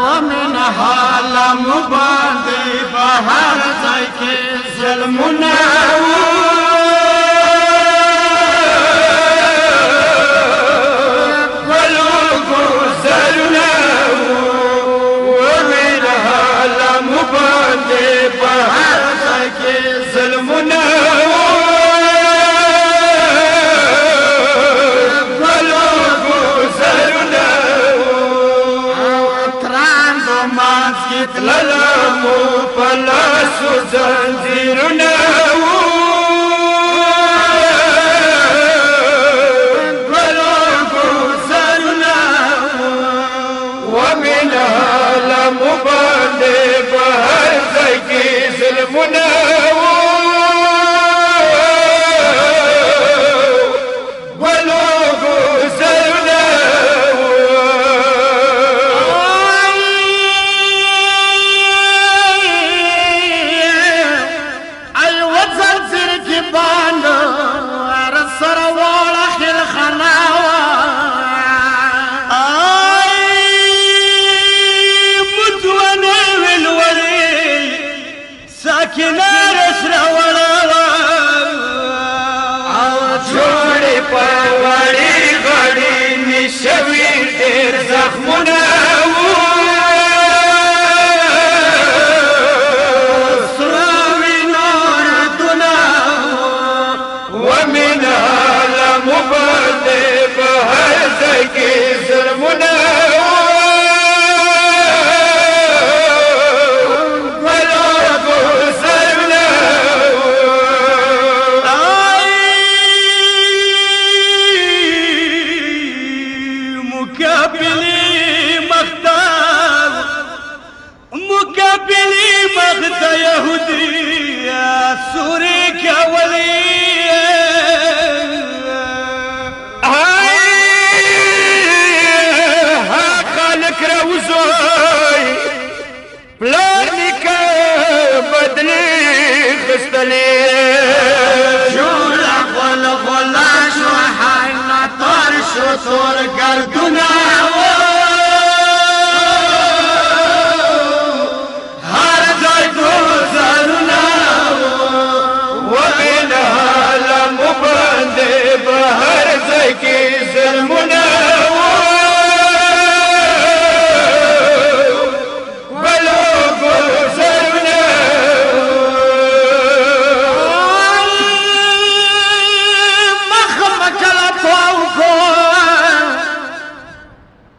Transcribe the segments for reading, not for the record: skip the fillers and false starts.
ومن حالم باندې بهر ځای کې ظلمونه للمو پلاسو زنجیرونه گلو گزرونه ومن عالم باندې بهر ځای کې ظلمونه شوی ډېر زخمونه سره وینو ردونه ومن عالم باندې بهر ځای کې ظلمونه سوري كولي ها خالق روزوي بلانك بدلي خستلي جولا غل غلا شو حينا طار شو صور قردنا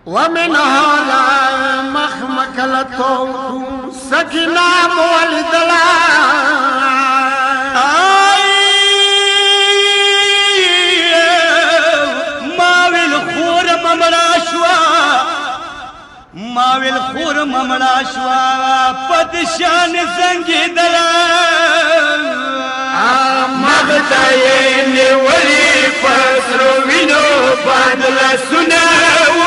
ومن هذا مخمكلتهم سكنا والدلا ماوی الخور مملا شوا پدشان زنگی دلا مغتاین ولی پسرو وینو باندلا سناو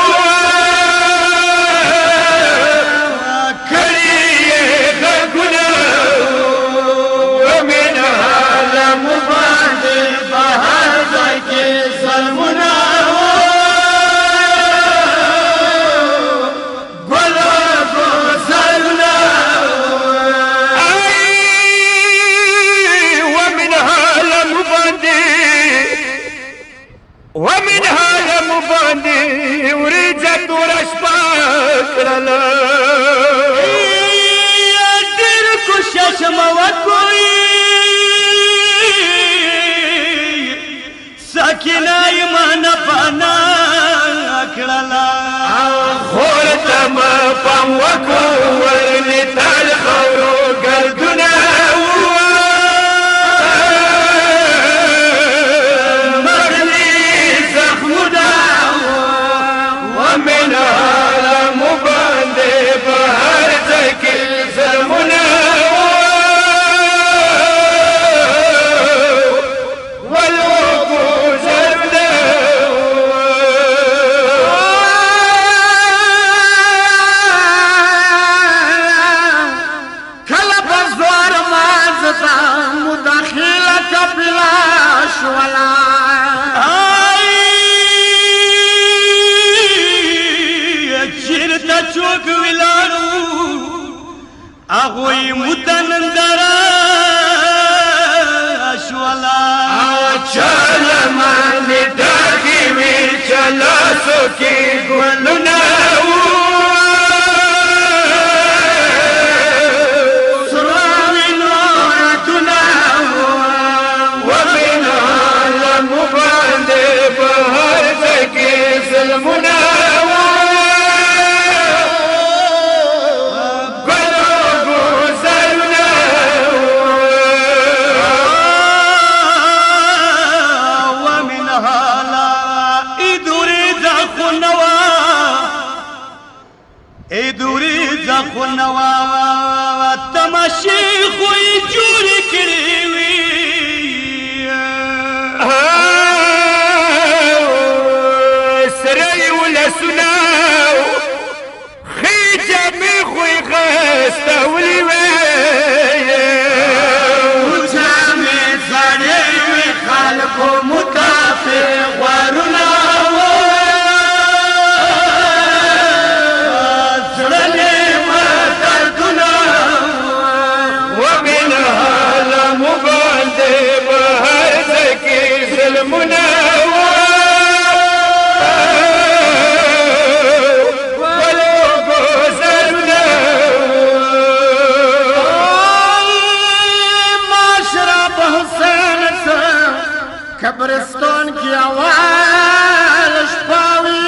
ومن هذا مباني ورجت ورشبك للا يديركو شاشم وكوي ساكنا يمان فانا كللا خورت ما فام وكو ورني تال خورو قلدنا ظلمنا نوا تماشي خوي جوړ کړی وی سرای ولسنا خېجه مې خوې غستولې وې وچامې زړې وې خلکو متافق ورونه قبرستان کی آواز شپاوی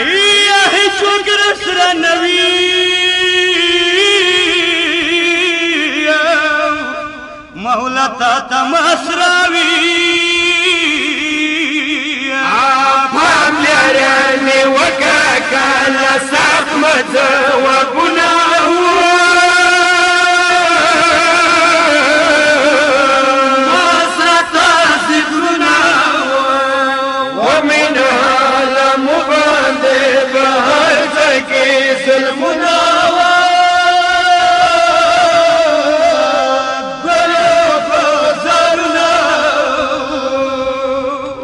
ایه چوکر سر نوی مولا تا تماس